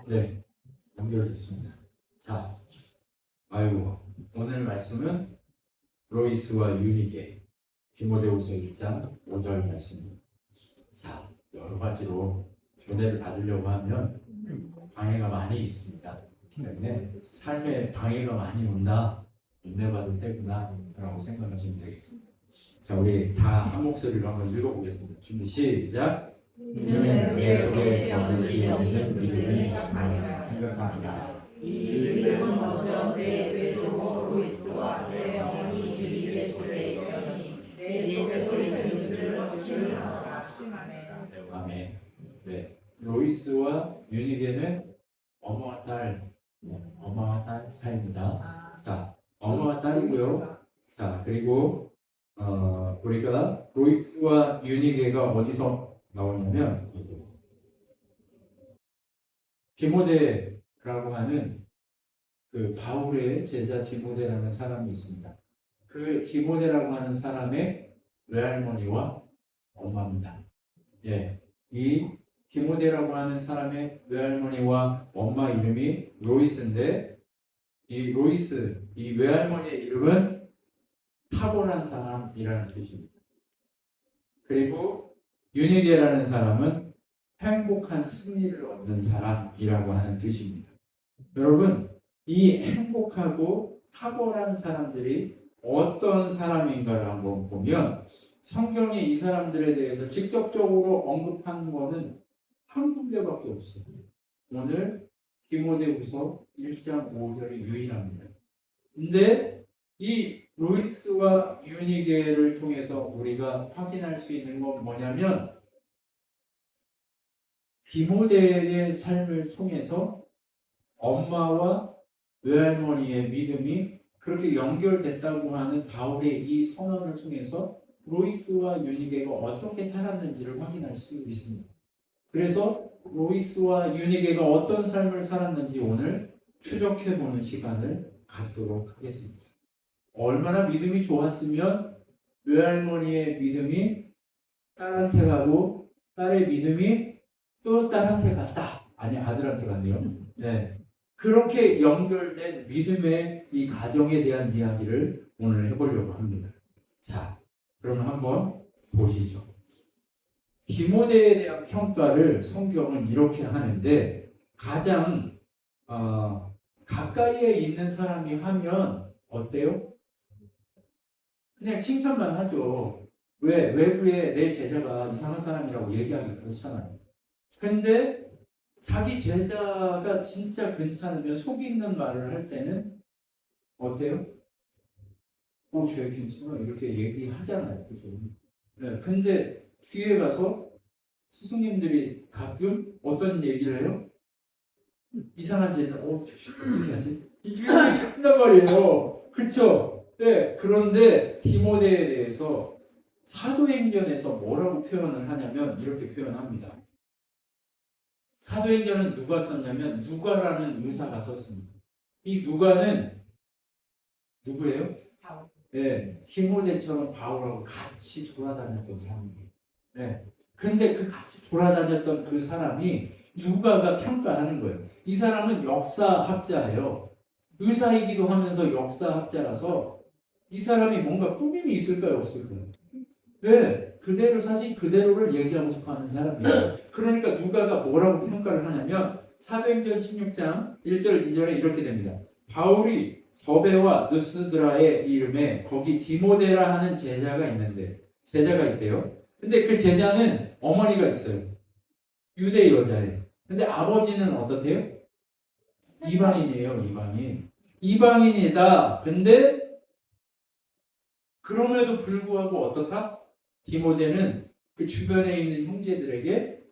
네, 연결됐습니다. 자, 아이고, 오늘 말씀은 로이스와 유니게, 디모데후서 1장 5절 말씀입니다. 자, 여러 가지로 교훈을 받으려고 하면 방해가 많이 있습니다. 때문에 삶에 방해가 많이 온다, 인내받을 때구나 라고 생각하시면 되겠습니다. 자, 우리 다 한 목소리로 한번 읽어보겠습니다. 준비 시작. 믿음의 부재 속에 영원히 없는 믿음이 생각합니다. 이 믿음은 먼저 내 외조모 로이스와 내 어머니 유리의 속에 있더니 내 속에서 있는 줄을 확신하노라. 아멘. 네, 로이스와 유니게는 어머와 딸, 어머와 딸 사이입니다. 자, 어머와 딸이고요. 자, 그리고 우리가 로이스와 유니게가 어디서 나오냐면 디모데라고 하는 그 바울의 제자 디모데라는 사람이 있습니다. 그 디모데라고 하는 사람의 외할머니와 엄마입니다. 예, 이 디모데라고 하는 사람의 외할머니와 엄마 이름이 로이스인데, 이 로이스, 이 외할머니의 이름은 탁월한 사람이라는 뜻입니다. 그리고 유니게라는 사람은 행복한 승리를 얻는 사람이라고 하는 뜻입니다. 여러분, 이 행복하고 탁월한 사람들이 어떤 사람인가를 한번 보면 성경이 이 사람들에 대해서 직접적으로 언급한 것은 한 군데밖에 없어요. 오늘 디모데후서 1장 5절이 유일합니다. 근데 이 로이스와 유니게를 통해서 우리가 확인할 수 있는 건 뭐냐면 디모데의 삶을 통해서 엄마와 외할머니의 믿음이 그렇게 연결됐다고 하는 바울의 이 선언을 통해서 로이스와 유니게가 어떻게 살았는지를 확인할 수 있습니다. 그래서 로이스와 유니게가 어떤 삶을 살았는지 오늘 추적해보는 시간을 갖도록 하겠습니다. 얼마나 믿음이 좋았으면 외할머니의 믿음이 딸한테 가고 딸의 믿음이 또 딸한테 갔다. 아니, 아들한테 갔네요. 네. 그렇게 연결된 믿음의 이 가정에 대한 이야기를 오늘 해보려고 합니다. 자, 그럼 한번 보시죠. 디모데에 대한 평가를 성경은 이렇게 하는데, 가장 가까이에 있는 사람이 하면 어때요? 그냥 칭찬만 하죠. 왜? 외부에 내 제자가 이상한 사람이라고 얘기하기 그렇잖아요. 근데 자기 제자가 진짜 괜찮으면 속 있는 말을 할 때는 어때요? 쟤 괜찮아 이렇게 얘기하잖아요. 그죠? 네, 근데 뒤에 가서 스승님들이 가끔 어떤 얘기를 해요? 이상한 제자, 어떻게 하지? 이게 한단 말이에요. 그렇죠? 네, 그런데 디모데에 대해서 사도행전에서 뭐라고 표현을 하냐면 이렇게 표현합니다. 사도행전은 누가 썼냐면 누가라는 의사가 썼습니다. 이 누가는 누구예요? 바울. 네, 디모데처럼 바울하고 같이 돌아다녔던 사람이에요. 네. 근데 그 같이 돌아다녔던 그 사람이 누가가 평가하는 거예요. 이 사람은 역사학자예요. 의사이기도 하면서 역사학자라서 이 사람이 뭔가 꾸밈이 있을까요? 없을까요? 네, 그대로 사실 그대로를 얘기하고 싶어하는 사람이에요. 그러니까 누가가 뭐라고 평가를 하냐면 사도행전 16장 1절 2절에 이렇게 됩니다. 바울이 더베와 느스드라의 이름에 거기 디모데라 하는 제자가 있대요. 근데 그 제자는 어머니가 있어요. 유대 여자예요. 근데 아버지는 어떻대요? 이방인이에요. 이방인이다. 근데 그럼에도 불구하고 어떻다? 디모데는 그 주변에 있는 형제들에게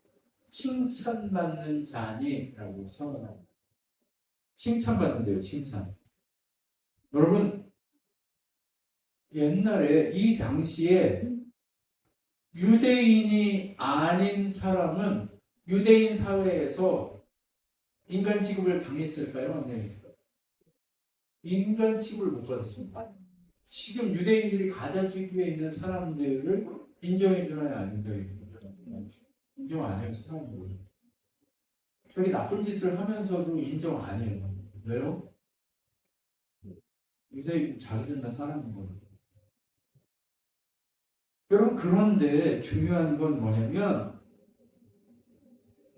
칭찬받는 자니라고 선언합니다. 칭찬받는데요, 칭찬. 여러분, 옛날에 이 당시에 유대인이 아닌 사람은 유대인 사회에서 인간 취급을 당했을까요? 안 당했을까요? 인간 취급을 못 받았습니다. 지금 유대인들이 가자 지구에 있는 사람들을 인정해 주나요? 안 인정해 주나요? 인정 안 해요, 사람들은. 저기 나쁜 짓을 하면서도 인정 안 해요. 왜요? 유대인 자기들만 사랑인 거예요. 여러분, 그런데 중요한 건 뭐냐면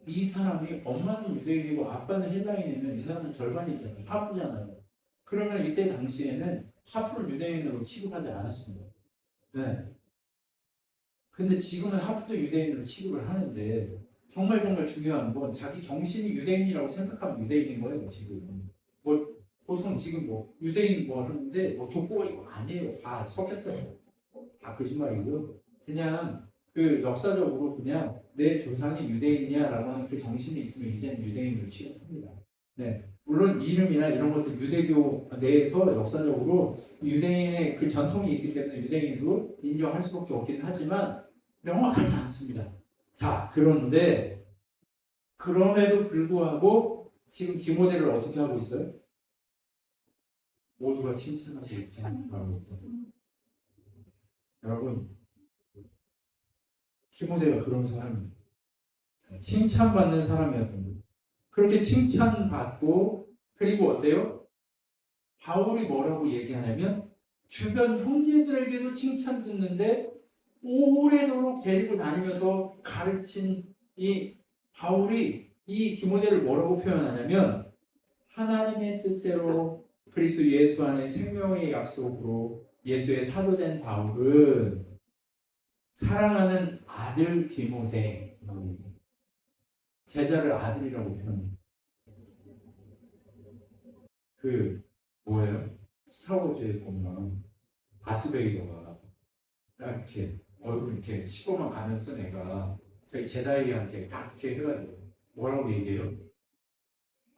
이 사람이 엄마는 유대인이고 아빠는 해당이면 이 사람은 절반이잖아요. 하프잖아요. 그러면 이때 당시에는 하프를 유대인으로 취급하지 않았습니다. 네. 근데 지금은 하프도 유대인으로 취급을 하는데 정말 중요한 건 자기 정신이 유대인이라고 생각하면 유대인인 거예요. 지금 뭐 보통 지금 뭐 유대인 뭐 하는데 뭐 족보가 이거 아니에요. 다 섞였어요. 다 거짓말이고요. 그냥 그 역사적으로 그냥 내 조상이 유대인이야라고 하는 그 정신이 있으면 이제는 유대인으로 취급합니다. 네. 물론 이름이나 이런 것들 유대교 내에서 역사적으로 유대인의 그 전통이 있기 때문에 유대인으로 인정할 수밖에 없긴 하지만 명확하지 않습니다. 자, 그런데 그럼에도 불구하고 지금 디모데를 어떻게 하고 있어요? 모두가 칭찬하고 있잖아요. 여러분, 디모데가 그런 사람이에요. 칭찬받는 사람이었던 그렇게 칭찬받고 그리고 어때요? 바울이 뭐라고 얘기하냐면 주변 형제들에게도 칭찬 듣는데 오래도록 데리고 다니면서 가르친 이 바울이 이 디모데를 뭐라고 표현하냐면 하나님의 뜻대로 그리스도 예수 안에 생명의 약속으로 예수의 사도된 바울은 사랑하는 아들 디모데 제자를 아들이라고 표현해요. 그 뭐예요? 스타워즈에 보면 다스베이더가 이렇게 얼굴 이렇게 시커먼 가면 쓴 애가 저기 제다이한테 딱 이렇게 해가지고 뭐라고 얘기해요?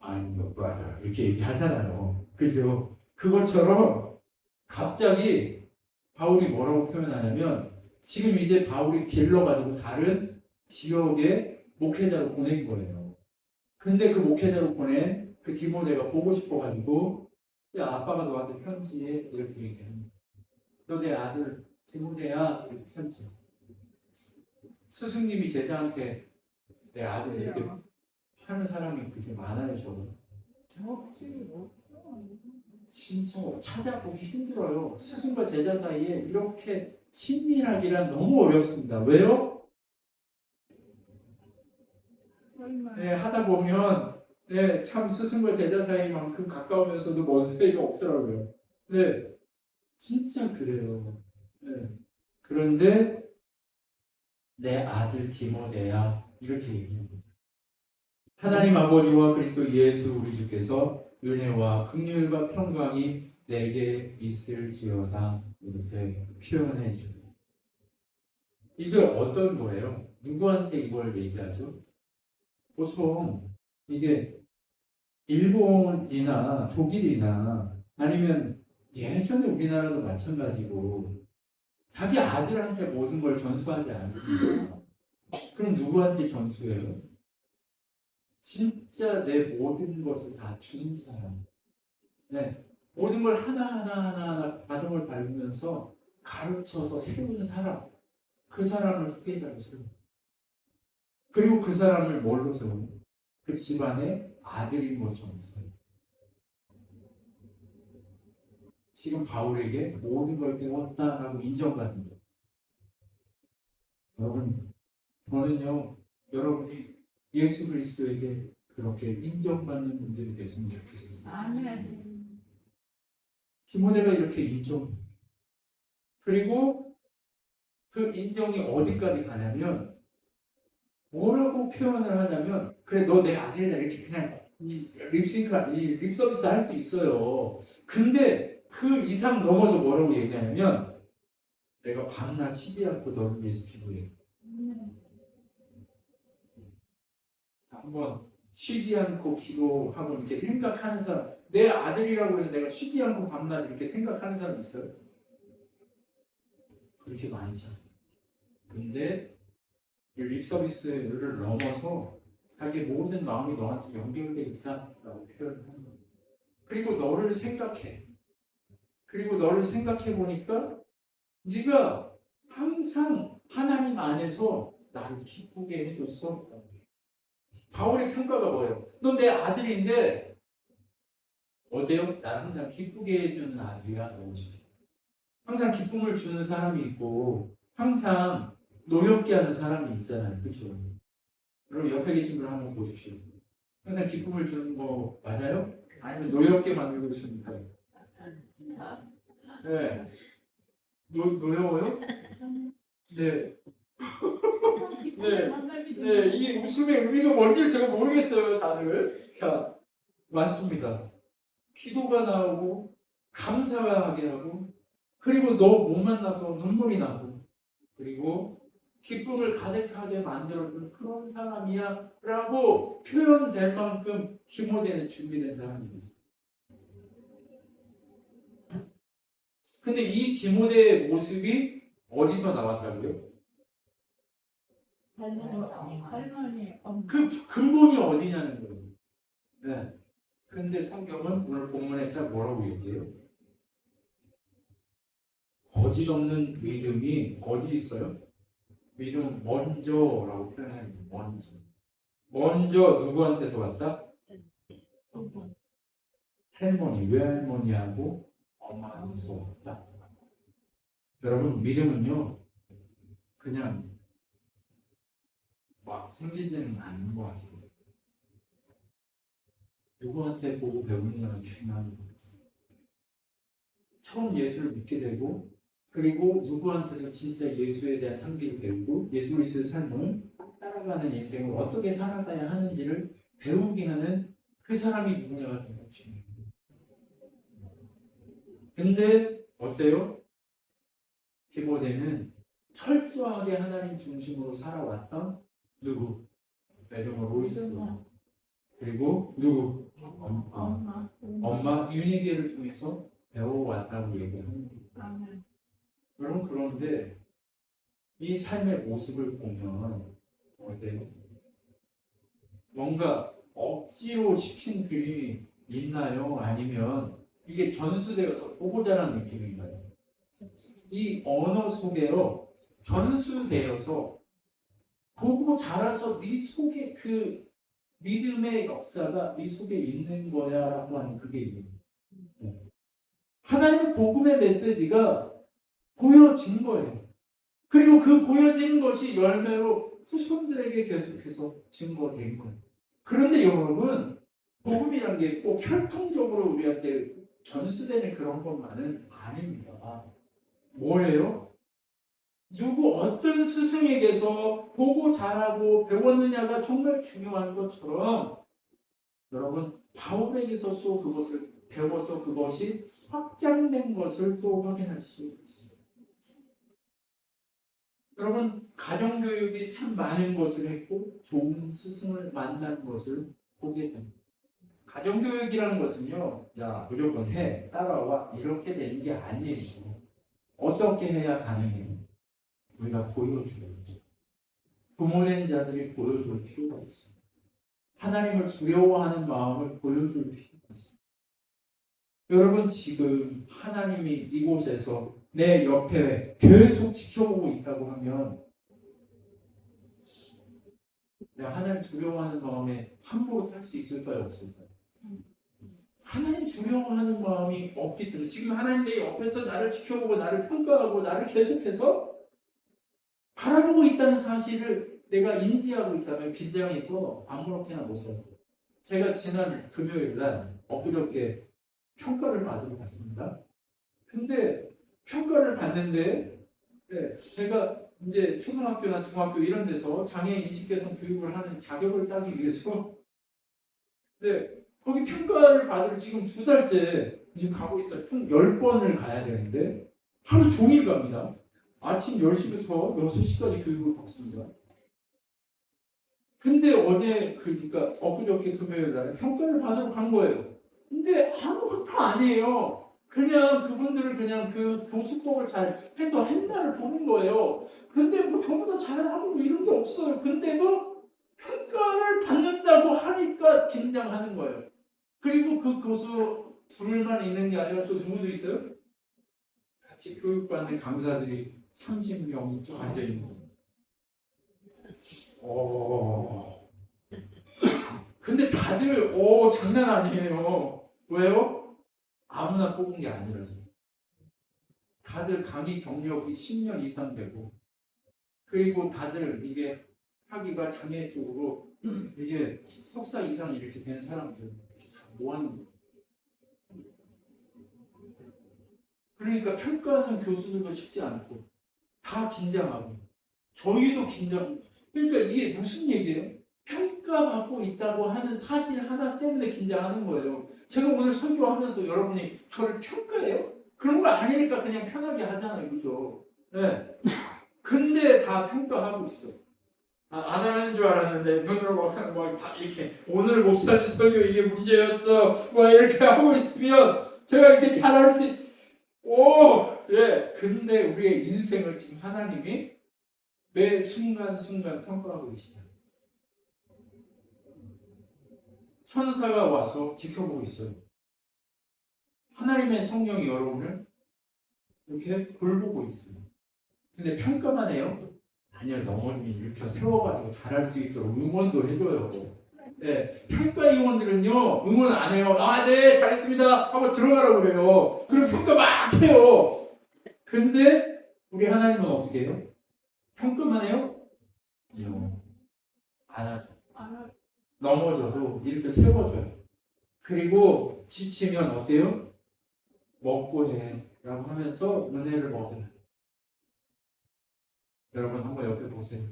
I'm your brother 이렇게 얘기하잖아요. 그죠? 그것처럼 갑자기 바울이 뭐라고 표현하냐면 지금 이제 바울이 길러가지고 다른 지역에 목회자로 보낸 거예요. 근데 그 목회자로 보낸 그 디모데가 보고 싶어가지고 야, 아빠가 너한테 편지에 이렇게 얘기합니다. 너 내 아들 디모데야 이렇게 편지. 스승님이 제자한테 내 아들 이렇게 하는 사람이 그렇게 많아요, 저는. 진짜 찾아보기 힘들어요. 스승과 제자 사이에 이렇게 친밀하기란 너무 어렵습니다. 왜요? 네, 하다 보면 네, 참 스승과 제자 사이만큼 가까우면서도 먼 사이가 없더라고요. 네, 진짜 그래요. 네. 그런데 내 아들 디모데야 이렇게 얘기합니다. 하나님 아버지와 그리스도 예수 우리 주께서 은혜와 긍휼과 평강이 내게 있을지어다 이렇게 표현해 주고 이게 어떤 거예요? 누구한테 이걸 얘기하죠? 보통 이게 일본이나 독일이나 아니면 예전에 우리나라도 마찬가지고 자기 아들한테 모든 걸 전수하지 않습니다. 그럼 누구한테 전수해요? 진짜 내 모든 것을 다 주는 사람. 네. 모든 걸 하나하나 가정을 밟으면서 가르쳐서 세우는 사람. 그 사람을 후계자로 세워요. 그리고 그 사람을 뭘로 세워요? 그 집안의 아들인 것처럼 세워요. 지금 바울에게 모든 걸 배웠다라고 인정받는 거예요. 여러분, 저는요, 여러분이 예수 그리스도에게 그렇게 인정받는 분들이 됐으면 좋겠습니다. 아멘. 디모데가 이렇게 인정. 그리고 그 인정이 어디까지 가냐면 뭐라고 표현을 하냐면 그래 너 내 아들이다 이렇게 그냥 립 서비스 할 수 있어요. 근데 그 이상 넘어서 뭐라고 얘기하냐면 내가 밤낮 쉬지 않고 너를 위해서 기도해. 한번 쉬지 않고 기도하고 이렇게 생각하는 사람 내 아들이라고 해서 내가 쉬지 않고 밤낮 이렇게 생각하는 사람 있어요? 그렇게 많지 않아요. 근데 립 서비스를 넘어서 자기 모든 마음이 너한테 연결되어 있다라고 표현을 하는 거예요. 그리고 너를 생각해. 그리고 너를 생각해 보니까 네가 항상 하나님 안에서 나를 기쁘게 해줬어. 바울의 평가가 뭐예요? 너 내 아들인데 어때요? 나 항상 기쁘게 해주는 아들이야. 너. 항상 기쁨을 주는 사람이 있고 항상 노엽게 하는 사람이 있잖아요. 그렇죠? 여러분 옆에 계신 분 한번 보십시오. 항상 기쁨을 주는 거 맞아요? 아니면 노엽게 만들고 있습니까? 네. 노여워요? 네. 네. 네. 이 웃음의 의미가 뭔지 제가 모르겠어요, 다들. 자, 맞습니다. 기도가 나오고, 감사하게 하고, 그리고 너 못 만나서 눈물이 나고, 그리고 기쁨을 가득하게 만들어준 그런 사람이야 라고 표현될 만큼 디모데는 준비된 사람이었어요. 근데 이 디모데의 모습이 어디서 나왔다고요? 그 근본이 어디냐는 거예요. 네. 근데 성경은 오늘 본문에서 뭐라고 얘기해요? 거짓 없는 믿음이 어디 있어요? 믿음 먼저라고 표현합니다. 먼저 누구한테서 왔다? 할머니, 외할머니하고 엄마한테서 왔다. 여러분 믿음은요 그냥 막 생기지는 않는 것 같아요. 누구한테 보고 배우느냐가 중요한 거예요. 처음 예수를 믿게 되고 그리고 누구한테서 진짜 예수에 대한 향기를 배우고 예수 그리스도의 삶을 따라가는 인생을 어떻게 살아가야 하는지를 배우게 하는 그 사람이 누구냐가 좀 중요해요. 근데 어때요? 디모데는 철저하게 하나님 중심으로 살아왔던 누구? 베드로 로이스 그리고 누구? 엄마 유니게를 통해서 배워왔다고 얘기합니다. 여러분 그런데 이 삶의 모습을 보면 어때요? 뭔가 억지로 시킨 그림이 있나요? 아니면 이게 전수되어서 보고 자란 느낌인가요? 이 언어 속에로 전수되어서 보고 자라서 네 속에 그 믿음의 역사가 네 속에 있는 거야라고 하는 그게 있는 거예요. 하나님의 복음의 메시지가 보여진 거예요. 그리고 그 보여진 것이 열매로 후손들에게 계속해서 증거된 거예요. 그런데 여러분, 복음이란 게 꼭 혈통적으로 우리한테 전수되는 그런 것만은 아닙니다. 뭐예요? 누구 어떤 스승에게서 보고 자라고 배웠느냐가 정말 중요한 것처럼 여러분 바울에게서 또 그것을 배워서 그것이 확장된 것을 또 확인할 수 있어요. 여러분 가정교육이 참 많은 것을 했고 좋은 스승을 만난 것을 보게 됩니다. 가정교육이라는 것은요, 야 무조건 해 따라와 이렇게 되는 게 아니에요. 어떻게 해야 가능해요? 우리가 보여줘야죠. 부모된 자들이 보여줄 필요가 있습니다. 하나님을 두려워하는 마음을 보여줄 필요가 있습니다. 여러분 지금 하나님이 이곳에서 내 옆에 계속 지켜보고 있다고 하면 내가 하나님 두려워하는 마음에 함부로 살 수 있을까요? 없을까요? 하나님 두려워하는 마음이 없기 때문에 지금 하나님 내 옆에서 나를 지켜보고 나를 평가하고 나를 계속해서 바라보고 있다는 사실을 내가 인지하고 있다면 긴장해서 아무렇게나 못 살아요. 제가 지난 금요일 날 엊그저께 평가를 받으러 갔습니다. 근데 평가를 받는데 제가 이제 초등학교나 중학교 이런 데서 장애인 인식 개선 교육을 하는 자격을 따기 위해서 거기 평가를 받으러 지금 2달째 지금 가고 있어요. 총 10번을 가야 되는데 하루 종일 갑니다. 아침 10시부터 6시까지 교육을 받습니다. 근데 어제 그러니까 엊그저께 금요일 날에 평가를 받으러 간 거예요. 근데 아무것도 아니에요. 그냥 그분들을 그냥 그 교수법을 잘 해서 했나를 보는 거예요. 근데 뭐 전부 다 잘하고 뭐 이런 게 없어요. 근데도 평가를 받는다고 하니까 긴장하는 거예요. 그리고 그 교수 둘만 있는 게 아니라 또 누구도 있어요? 같이 교육받는 강사들이 30명이 쭉 앉아있는 거예요. 근데 다들 장난 아니에요. 왜요? 아무나 뽑은 게 아니라서. 다들 강의 경력이 10년 이상 되고, 그리고 다들 이게 학위가 장애 쪽으로 이게 석사 이상 이렇게 된 사람들 뭐 하는 거예요? 그러니까 평가하는 교수들도 쉽지 않고 다 긴장하고 저희도 긴장. 그러니까 이게 무슨 얘기예요? 평가받고 있다고 하는 사실 하나 때문에 긴장하는 거예요. 제가 오늘 설교하면서 여러분이 저를 평가해요? 그런 거 아니니까 그냥 편하게 하잖아요, 그죠? 네. 근데 다 평가하고 있어. 안 하는 줄 알았는데 눈으로 다 이렇게 오늘 목사님 설교 이게 문제였어 뭐 이렇게 하고 있으면 제가 이렇게 잘할 수 예. 근데 우리의 인생을 지금 하나님이 매 순간순간 평가하고 계시다. 천사가 와서 지켜보고 있어요. 하나님의 성령이 여러분을 이렇게 돌보고 있어요. 근데 평가만 해요? 아니요, 어머님이 이렇게 세워가지고 잘할 수 있도록 응원도 해줘요. 네, 평가위원들은요, 응원 안 해요. 네, 잘했습니다. 하고 들어가라고 그래요. 그럼 평가 막 해요. 근데 우리 하나님은 어떻게 해요? 평가만 해요? 아니요, 안 하죠. 넘어져도 이렇게 세워줘요. 그리고 지치면 어때요? 먹고 해. 라고 하면서 은혜를 먹여요. 여러분 한번 옆에 보세요.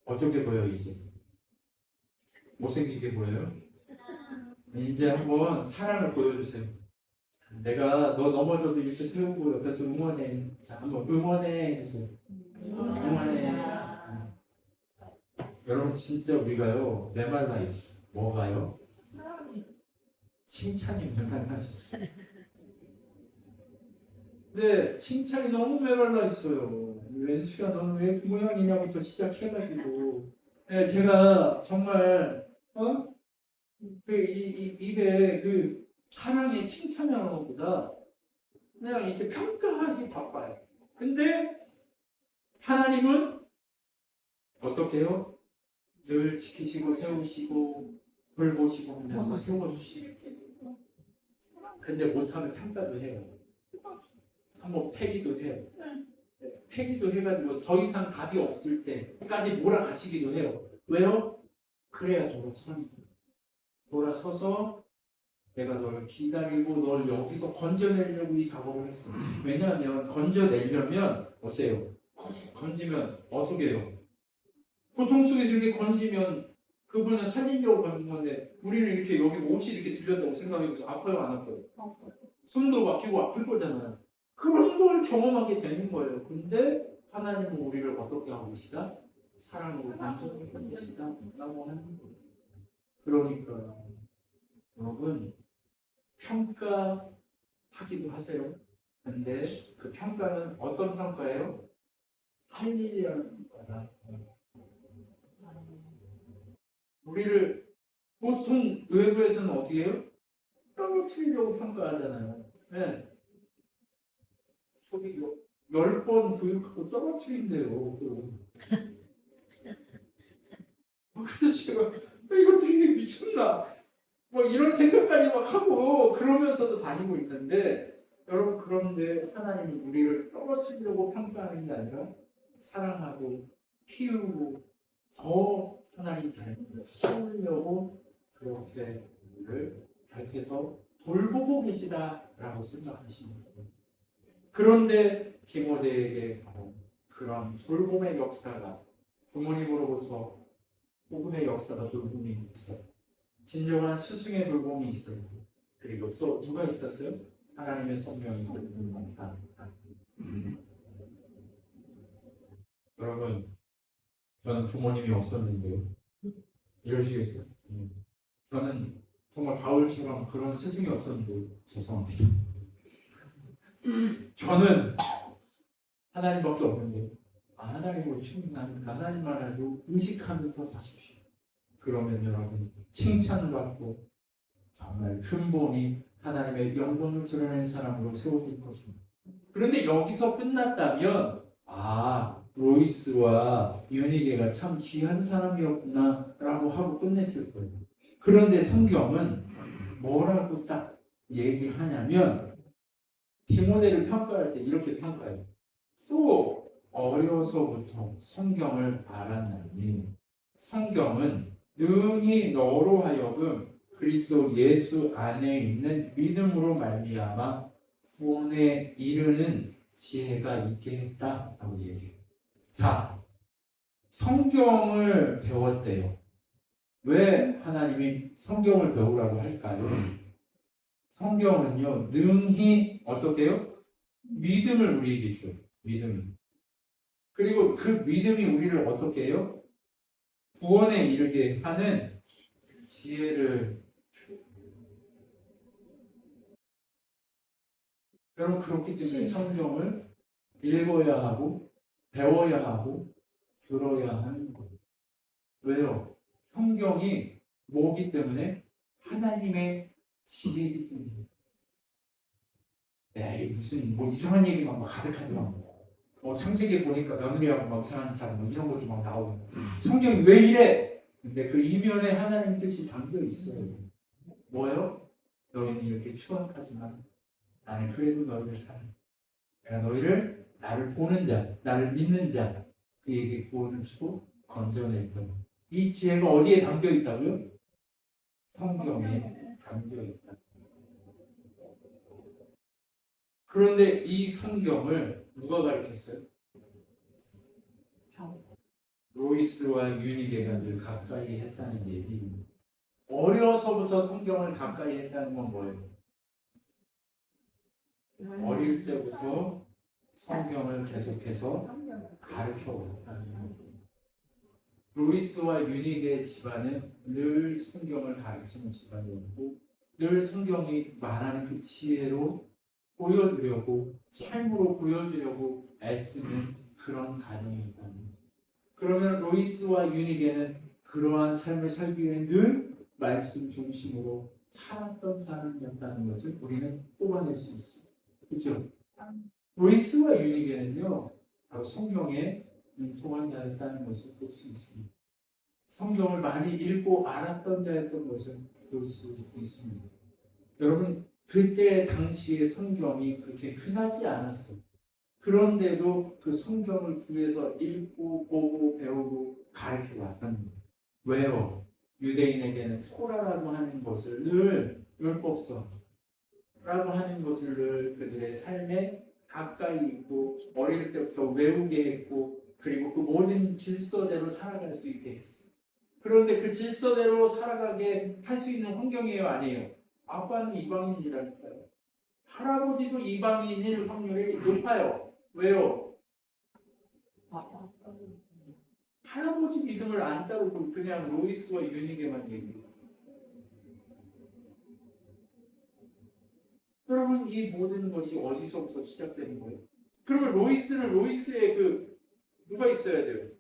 어떻게 보여 이제? 못생기게 보여요? 이제 한번 사랑을 보여주세요. 내가 너 넘어져도 이렇게 세우고 옆에서 응원해. 자, 한번 응원해 해주세요. 응원해. 여러분 진짜 우리가요 메말라 있어. 뭐가요? 칭찬이 메말라 있어. 근데 칭찬이 너무 메말라 있어요. 왼수야 너는 왜 그 모양이냐부터 시작해가지고 제가 정말 입에 그 사랑의 칭찬하는 것보다 그냥 이렇게 평가하기 바빠요. 근데 하나님은 어떻게 해요? 늘 지키시고 세우시고 돌보시고 하면서 세워주시고 근데 못하면 평가도 해요. 한번 패기도 해요. 패기도 해가지고 더 이상 답이 없을 때까지 몰아가시기도 해요. 왜요? 그래야 돌아서서 내가 너를 기다리고 널 여기서 건져내려고 이 작업을 했어. 왜냐하면 건져내려면 어때요? 건지면 어떻게 해요? 고통 속에서 이렇게 건지면 그분을 살리려고 건진 건데 우리는 이렇게 여기 옷이 이렇게 들렸다고 생각해서 아파요 안 아파요? 숨도 막히고 아플 거잖아요. 그런 걸 경험하게 되는 거예요. 근데 하나님은 우리를 어떻게 하고 계시다? 사랑으로 건져내고 계시다 라고 하는 거예요. 그러니까 여러분 평가하기도 하세요. 근데 그 평가는 어떤 평가예요? 살리려는 평가다. 우리를 보통 외부에서는 어떻게 해요? 떨어뜨리려고 평가하잖아요. 네. 저기 10번 교육하고 떨어뜨린대요. 또. 그래서 제가 이거 되게 미쳤나? 뭐 이런 생각까지 막 하고 그러면서도 다니고 있는데 여러분 그런데 하나님이 우리를 떨어뜨리려고 평가하는 게 아니라 사랑하고 키우고 더 하나님 닮고 키우려고 그렇게 우리를 밝혀서 돌보고 계시다라고 생각하시는 거예요. 그런데 디모데에게 바로 그런 돌봄의 역사가 부모님으로부터 복음의 역사가 돌봄이 있어요. 진정한 스승의 돌봄이 있어요. 그리고 또 누가 있었어요? 하나님의 성령이 돌봄이 많다. 여러분 저는 부모님이 없었는데요. 이러시겠어요? 저는 정말 바울처럼 그런 스승이 없었는데 죄송합니다. 저는 하나님밖에 없는데 하나님으로 충분하니까 하나님만 알고 의식하면서 사십시오. 그러면 여러분 칭찬을 받고 정말 근본이 하나님의 영광을 드러내는 사람으로 세워질 것입니다. 그런데 여기서 끝났다면 로이스와 윤희계가 참 귀한 사람이었구나 라고 하고 끝냈을 거예요. 그런데 성경은 뭐라고 딱 얘기하냐면 디모데를 평가할 때 이렇게 평가해요. 또 어려서부터 성경을 알았나니 성경은 능히 너로 하여금 그리스도 예수 안에 있는 믿음으로 말미암아 구원에 이르는 지혜가 있게 했다라고 얘기해요. 자, 성경을 배웠대요. 왜 하나님이 성경을 배우라고 할까요? 성경은요, 능히 어떻게 해요? 믿음을 우리에게 줘요. 믿음을. 그리고 그 믿음이 우리를 어떻게 해요? 구원에 이르게 하는 지혜를 줘요. 여러분, 그렇기 때문에 성경을 읽어야 하고 배워야 하고 들어야 하는 거예요. 왜요? 성경이 뭐기 때문에? 하나님의 지혜이기 때문에. 에이, 무슨 뭐 이상한 얘기만 막 가득하더만 뭐 창세기 보니까 며느리하고 막 이상한 짓 하고 뭐 이런 것도 막 나오고 성경이 왜 이래? 근데 그 이면에 하나님 뜻이 담겨 있어요. 뭐요? 너희는 이렇게 추악하지만 나는 그래도 너희를 사랑해. 내가 너희를 나를 보는 자, 나를 믿는 자 그에게 구원을 주고 건져낼 거야. 이 지혜가 어디에 담겨 있다고요? 성경에 담겨 있다. 그런데 이 성경을 누가 가르쳤어요? 로이스와 유니게가 늘 가까이 했다는 얘기입니다. 어려서부터 성경을 가까이 했다는 건 뭐예요? 어릴 때부터 성경을 계속해서 가르쳐 왔다는 거예요. 로이스와 유니게 집안은 늘 성경을 가르치는 집안이었고 늘 성경이 말하는 그 지혜로 보여주려고 삶으로 보여주려고 애쓰는 그런 가정이었다는 거예요. 그러면 로이스와 유니게는 그러한 삶을 살기 위해 늘 말씀 중심으로 살았던 사람이었다는 것을 우리는 뽑아낼 수 있어요. 그렇죠? 로이스와 유니게는요, 바로 성경에 융통한 자였다는 것을 볼 수 있습니다. 성경을 많이 읽고 알았던 자였던 것을 볼 수 있습니다. 여러분, 그때 당시의 성경이 그렇게 흔하지 않았어요. 그런데도 그 성경을 구해서 읽고 보고 배우고 가르쳐 왔다는 거예요. 왜요? 유대인에게는 토라라고 하는 것을 늘 율법서라고 하는 것을 늘 그들의 삶에 가까이 있고 어릴 때부터 외우게 했고 그리고 그 모든 질서대로 살아갈 수 있게 했어요. 그런데 그 질서대로 살아가게 할 수 있는 환경이에요, 아니에요? 아빠는 이방인이라니까요. 할아버지도 이방인일 확률이 높아요. 왜요? 할아버지 믿음을 안 따르고 그냥 로이스와 유니게만 얘기해요. 여러분, 이 모든 것이 어디서부터 시작되는 거예요? 그러면 로이스는 로이스의 누가 있어야 돼요?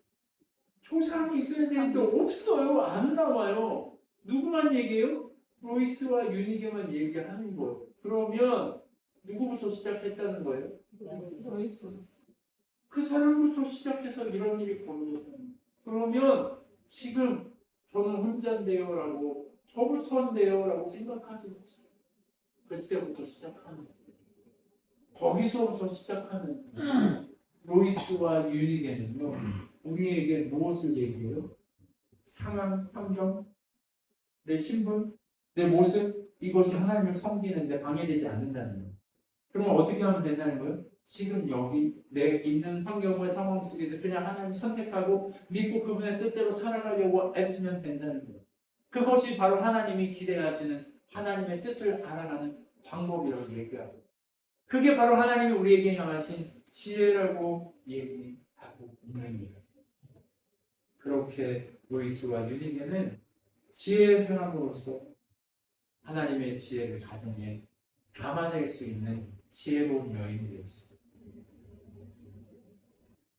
조상이 있어야 되는데 없어요. 안 나와요. 누구만 얘기해요? 로이스와 유니게만 얘기하는 거예요. 그러면 누구부터 시작했다는 거예요? 로이스. 그 사람부터 시작해서 이런 일이 벌어졌어요. 그러면 지금 저는 혼자인데요 라고 저부터인데요 라고 생각하지 마세요. 그때부터 시작하는 거예요. 거기서부터 시작하는 거예요. 로이스와 유니게는요, 우리에게 무엇을 얘기해요? 상황, 환경, 내 신분, 내 모습, 이것이 하나님을 섬기는데 방해되지 않는다는 거예요. 그러면 어떻게 하면 된다는 거예요? 지금 여기 내 있는 환경과 상황 속에서 그냥 하나님 선택하고 믿고 그분의 뜻대로 살아가려고 애쓰면 된다는 거예요. 그것이 바로 하나님이 기대하시는 하나님의 뜻을 알아가는 방법이라고 얘기하고 그게 바로 하나님이 우리에게 향하신 지혜라고 얘기하고 있는 거예요. 그렇게 로이스와 유니게는 지혜의 사람으로서 하나님의 지혜를 가정에 담아낼 수 있는 지혜로운 여인이 되었어요.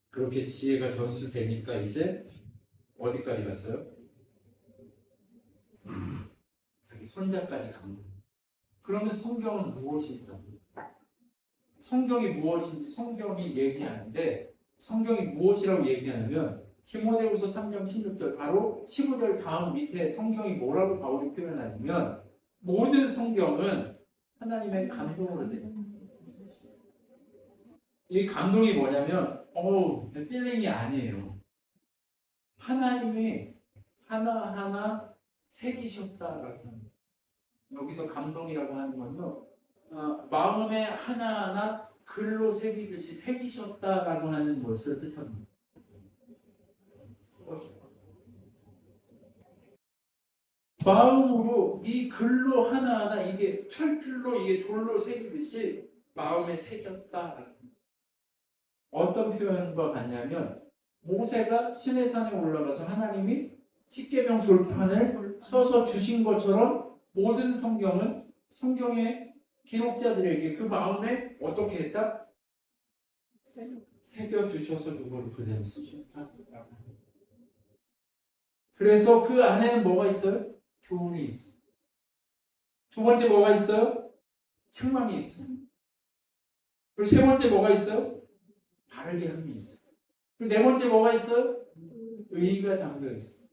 그렇게 지혜가 전수되니까 이제 어디까지 갔어요? 자기 손자까지 간 거예요. 그러면 성경은 무엇일까? 성경이 무엇인지 성경이 얘기하는데 성경이 무엇이라고 얘기하냐면 디모데후서 3장 16절 바로 15절 다음 밑에 성경이 뭐라고 바울이 표현하냐면 모든 성경은 하나님의 감동으로 돼요. 이 감동이 뭐냐면 필링이 아니에요. 하나님이 하나하나 새기셨다라고 합니다. 여기서 감동이라고 하는 건요. 마음에 하나하나 글로 새기듯이 새기셨다라고 하는 것을 뜻합니다. 마음으로 이 글로 하나하나 이게 철길로 이게 돌로 새기듯이 마음에 새겼다. 어떤 표현과 같냐면 모세가 시내산에 올라가서 하나님이 십계명 돌판을 써서 주신 것처럼 모든 성경은 성경의 기록자들에게 그 마음에 어떻게 했다? 새겨 주셔서 그거를 그대로 쓰셨다. 그래서 그 안에는 뭐가 있어요? 교훈이 있어요. 두 번째 뭐가 있어요? 책망이 있어요. 그리고 세 번째 뭐가 있어요? 바르게 함이 있어요. 그리고 네 번째 뭐가 있어요? 의가 담겨 있어요.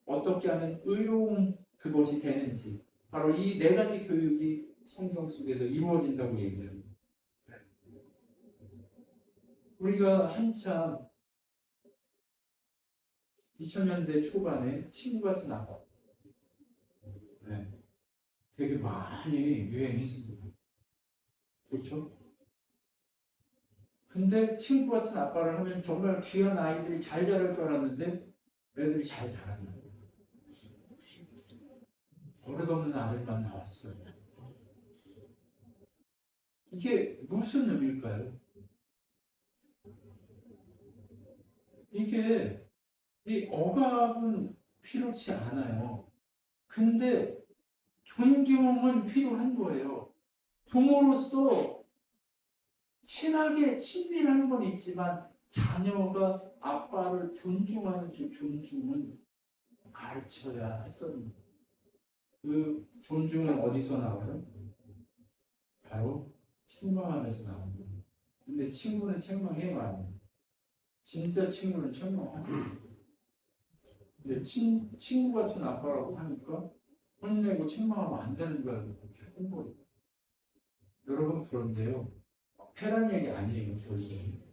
어떻게 하면 의로운 그것이 되는지 바로 이 네 가지 교육이 성경 속에서 이루어진다고 얘기합니다. 우리가 한참 2000년대 초반에 친구 같은 아빠 되게 많이 유행했습니다. 그렇죠? 근데 친구 같은 아빠를 하면 정말 귀한 아이들이 잘 자랄 줄 알았는데 애들이 잘 자랐나요? 버릇없는 아들만 나왔어요. 이게 무슨 의미일까요? 이게 이 억압은 필요치 않아요. 근데 존경은 필요한 거예요. 부모로서 친하게 친밀한 건 있지만 자녀가 아빠를 존중하는 그 존중은 가르쳐야 했던 그 존중은 어디서 나와요? 바로 책망하면서 나옵니다. 근데 친구는 책망해요, 안 해요? 진짜 친구는 책망하죠. 근데 친구 같은 아빠라고 하니까 혼내고 책망하면 안 되는 줄 알고 그렇게 한 거예요. 여러분 그런데요. 패란 얘기 아니에요, 절대.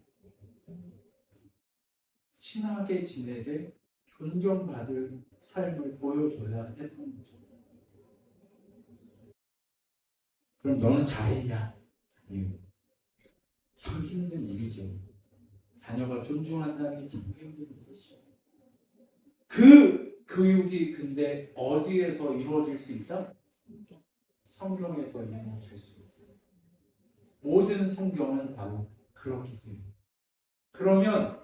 친하게 지내되 존경받을 삶을 보여줘야 했던 거죠. 그럼 너는 잘했냐? 아니요. 참 힘든 일이죠. 자녀가 존중한다는 게 참 힘든 일이죠. 그 교육이 근데 어디에서 이루어질 수 있다? 성경에서 이루어질 수 있다. 모든 성경은 바로 그렇기 때문에. 그러면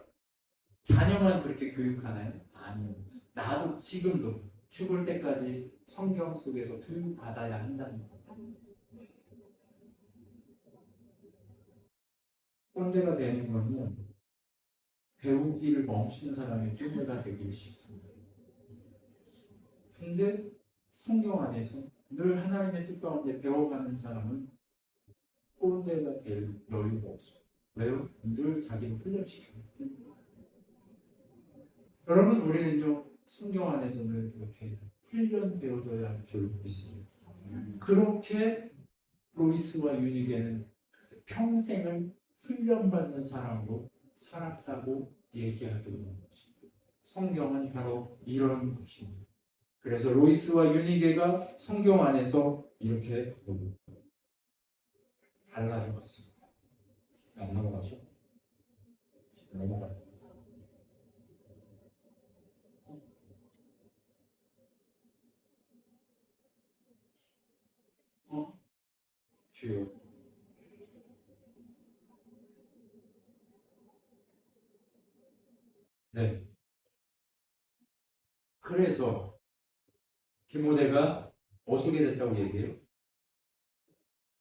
자녀만 그렇게 교육하나요? 아니요. 나도 지금도 죽을 때까지 성경 속에서 교육받아야 한다는 거예요. 꼰대가 되는 건요. 배우기를 멈춘 사람의 꼰대가 되기 쉽습니다. 근데 성경 안에서 늘 하나님의 뜻 가운데 배워가는 사람은 꼰대가 될 여유가 없어요. 왜요? 늘 자기를 훈련시켜요. 여러분 우리는요 성경 안에서 늘 이렇게 훈련되어져야 할 줄 믿습니다. 그렇게 로이스와 유니게는 평생을 훈련받는 사람으로 살았다고 얘기하고 있는 것입니다. 성경은 바로 이런 것입니다. 그래서 로이스와 유니게가 성경 안에서 이렇게 달라져 갔습니다. 안 넘어가죠? 넘어가요. 주요. 네. 그래서 디모데가 어떻게 됐다고 얘기해요?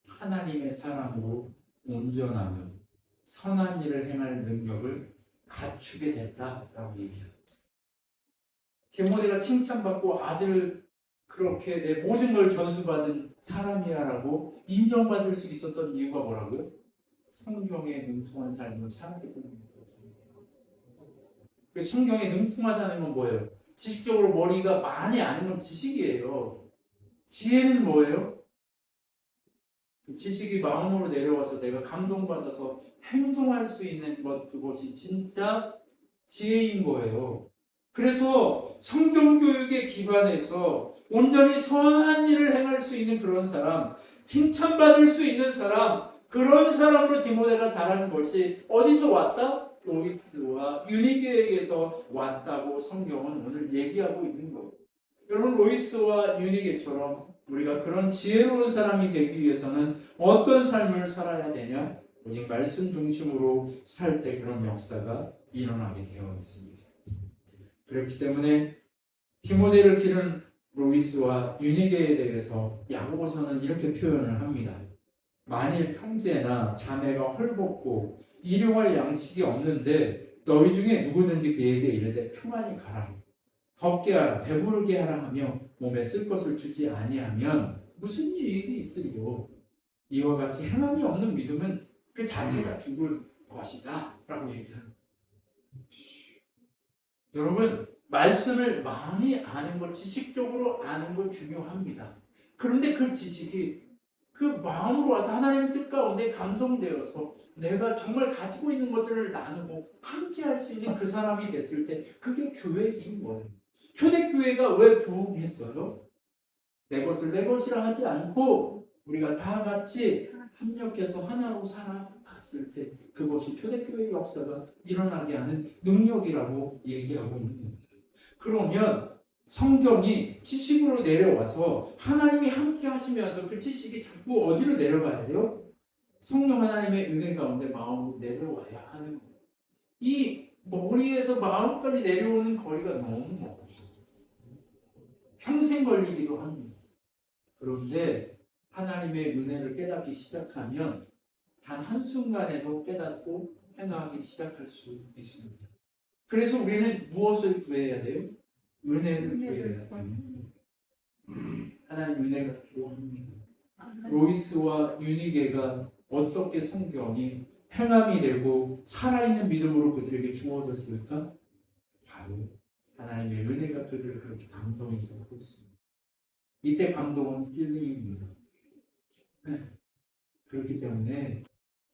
하나님의 사람으로 온전하며 선한 일을 행할 능력을 갖추게 됐다라고 얘기합니다. 디모데가 칭찬받고 아들 그렇게 내 모든 걸 전수받은 사람이야라고 인정받을 수 있었던 이유가 뭐라고요? 성경에 능통한 삶을 살았기 때문입니다. 그 성경에 능통하다는 건 뭐예요? 지식적으로 머리가 많이 아는 건 지식이에요. 지혜는 뭐예요? 그 지식이 마음으로 내려와서 내가 감동받아서 행동할 수 있는 것, 그것이 진짜 지혜인 거예요. 그래서 성경교육의 기반에서 온전히 선한 일을 행할 수 있는 그런 사람, 칭찬받을 수 있는 사람, 그런 사람으로 디모데가 자라는 것이 어디서 왔다? 로이스와 유니게에게서 왔다고 성경은 오늘 얘기하고 있는 거예요. 여러분, 로이스와 유니게처럼 우리가 그런 지혜로운 사람이 되기 위해서는 어떤 삶을 살아야 되냐? 오직 말씀 중심으로 살 때 그런 역사가 일어나게 되어 있습니다. 그렇기 때문에 디모데를 기른 로이스와 유니게에 대해서 야고보서는 이렇게 표현을 합니다. 만일 형제나 자매가 헐벗고 일용할 양식이 없는데 너희 중에 누구든지 그에게 이르되 평안히 가라, 덥게 하라, 배부르게 하라 하며 몸에 쓸 것을 주지 아니하면 무슨 이익이 있으리요? 이와 같이 행함이 없는 믿음은 그 자체가 죽을 것이다 라고 얘기합니다. 여러분, 말씀을 많이 아는 것, 지식적으로 아는 것 중요합니다. 그런데 그 지식이 그 마음으로 와서 하나님의 뜻 가운데 감동되어서 내가 정말 가지고 있는 것들을 나누고 함께 할 수 있는 그 사람이 됐을 때 그게 교회인 거예요. 초대교회가 왜 부흥했어요? 내 것을 내 것이라 하지 않고 우리가 다 같이 협력해서 하나로 살아갔을 때 그것이 초대교회의 역사가 일어나게 하는 능력이라고 얘기하고 있는 겁니다. 그러면 성경이 지식으로 내려와서 하나님이 함께 하시면서 그 지식이 자꾸 어디로 내려가야 돼요? 성령 하나님의 은혜 가운데 마음으로 내려와야 하는 거예요. 이 머리에서 마음까지 내려오는 거리가 너무 멀어요. 평생 걸리기도 합니다. 그런데 하나님의 은혜를 깨닫기 시작하면 단 한순간에도 깨닫고 행하기 시작할 수 있습니다. 그래서 우리는 무엇을 구해야 돼요? 은혜를 구해야 돼요. 하나님 은혜가 필요합니다. 로이스와 유니게가 어떻게 성경이 행함이 되고 살아있는 믿음으로 그들에게 주어졌을까? 바로 하나님의 은혜가 그들을 그렇게 감동해서 하고 있습니다. 이때 감동은 힐링입니다. 그렇기 때문에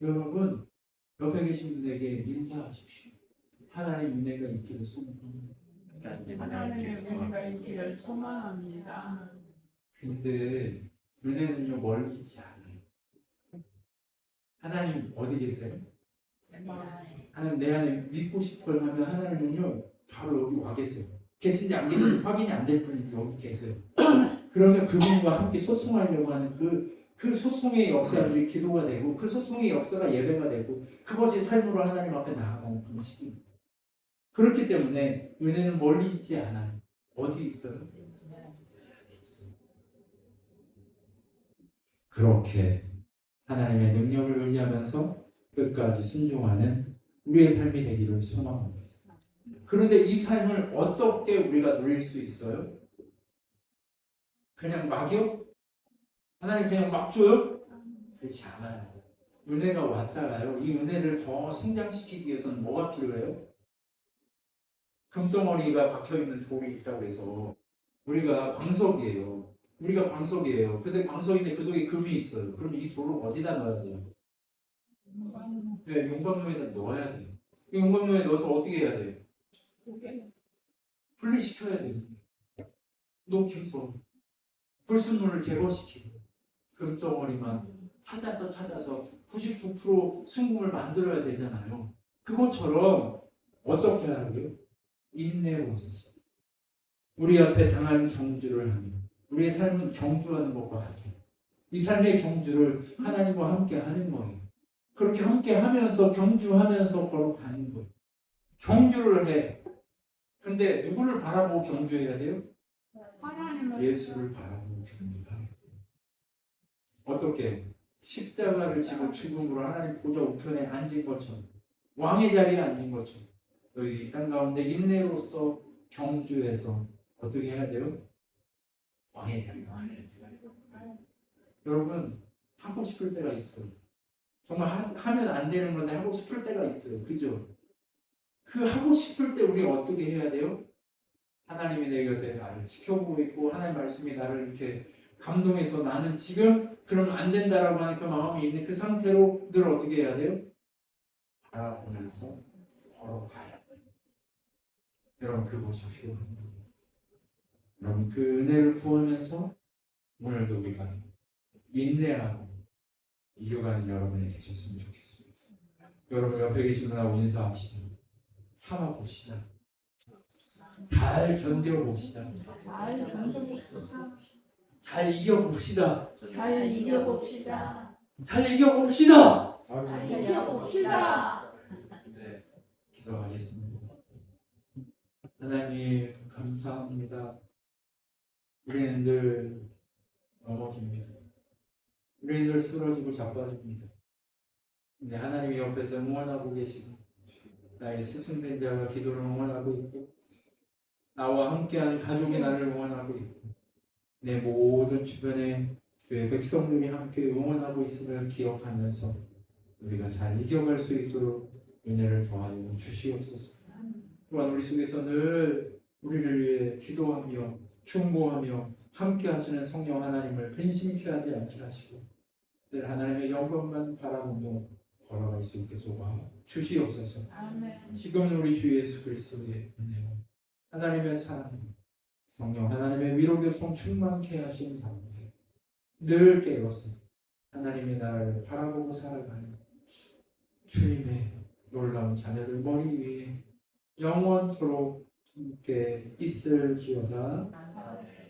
여러분, 옆에 계신 분에게 인사하십시오. 하나님 은혜가 있기를 소망합니다. 하나님의 은혜가 있기를 소망합니다. 근데 은혜는요 멀리 있지 않아요. 하나님 어디 계세요? 하나님 내 안에 믿고 싶어요 하면 하나님은요 바로 여기 와 계세요. 계신지 안 계신지 확인이 안 될 뿐이지 여기 계세요. 그러면 그분과 함께 소통하려고 하는 그 소통의 역사들이 기도가 되고 그 소통의 역사가 예배가 되고 그것이 삶으로 하나님 앞에 나아가는 방식입니다. 그렇기 때문에 은혜는 멀리 있지 않아요. 어디 있어요? 그렇게 하나님의 능력을 의지하면서 끝까지 순종하는 우리의 삶이 되기를 소망합니다. 그런데 이 삶을 어떻게 우리가 누릴 수 있어요? 그냥 막이요? 하나님 그냥 막 줘요? 그렇지 않아요. 은혜가 왔다가요. 이 은혜를 더 성장시키기 위해서는 뭐가 필요해요? 금덩어리가 박혀있는 돌이 있다고 해서 우리가 광석이에요. 우리가 광석이에요. 근데 광석인데 그 속에 금이 있어요. 그럼 이 돌을 어디다 넣어야 돼요? 네, 용광로에다 넣어야 돼요. 이 용광로에 넣어서 어떻게 해야 돼요? 분리시켜야 됩니다. 녹여서 불순물을 제거시키고 금덩어리만 찾아서 99% 순금을 만들어야 되잖아요. 그것처럼 어떻게 하라고요? 인내로서 우리 앞에 당한 경주를 하며 우리의 삶은 경주하는 것과 같아요. 이 삶의 경주를 하나님과 함께 하는 거예요. 그렇게 함께 하면서 경주하면서 걸어가는 거예요. 경주를 해. 근데 누구를 바라보고 경주해야 돼요? 예수를 바라보고 경주해야 돼요. 어떻게? 십자가를 지고 죽음으로 하나님 보좌 우편에 앉은 것처럼 왕의 자리에 앉은 것처럼 너희 이 땅 가운데 인내로서 경주해서 어떻게 해야 돼요? 왕의 자리에 여러분 하고 싶을 때가 있어요. 정말 하면 안 되는 건데 하고 싶을 때가 있어요. 그죠? 그 하고 싶을 때 우리 어떻게 해야 돼요? 하나님이 내 곁에 나를 지켜보고 있고 하나님 말씀이 나를 이렇게 감동해서 나는 지금 그러면 안 된다라고 하는 그 마음이 있는 그 상태로 늘 어떻게 해야 돼요? 바라보면서 걸어가야 돼요. 여러분 그것이 필요합니다. 여러분 그 은혜를 구하면서 오늘도 우리가 인내하고 이겨가는 여러분이 되셨으면 좋겠습니다. 여러분 옆에 계신 분하고 인사합시다. 참아봅시다. 잘 견뎌봅시다. 잘 견뎌봅시다. 잘 이겨봅시다. 잘 이겨봅시다. 잘 이겨봅시다. 잘 이겨봅시다. 네, 기도하겠습니다. 하나님 감사합니다. 우리는 늘 넘어집니다. 우리는 늘 쓰러지고 자빠집니다. 근데 하나님이 옆에서 응원하고 계시고 나의 스승된 자가 기도를 응원하고 있고 나와 함께하는 가족이 나를 응원하고 있고 내 모든 주변에 주의 백성들이 함께 응원하고 있음을 기억하면서 우리가 잘 이겨갈 수 있도록 은혜를 더하여 주시옵소서. 또한 우리 속에서 늘 우리를 위해 기도하며 충고하며 함께 하시는 성령 하나님을 근심케 하지 않게 하시고 늘 하나님의 영광만 바라보며 걸어갈 수 있게 도와 주시옵소서. 아멘. 지금은 우리 주 예수 그리스도의 은혜와 하나님의 사랑, 성령 하나님의 위로교통 충만케 하신 가운데 늘 깨어서 하나님의 나라를 바라보고 살아가는 주님의 놀라운 자녀들 머리 위에 영원토록 함께 있을지어다. 아멘.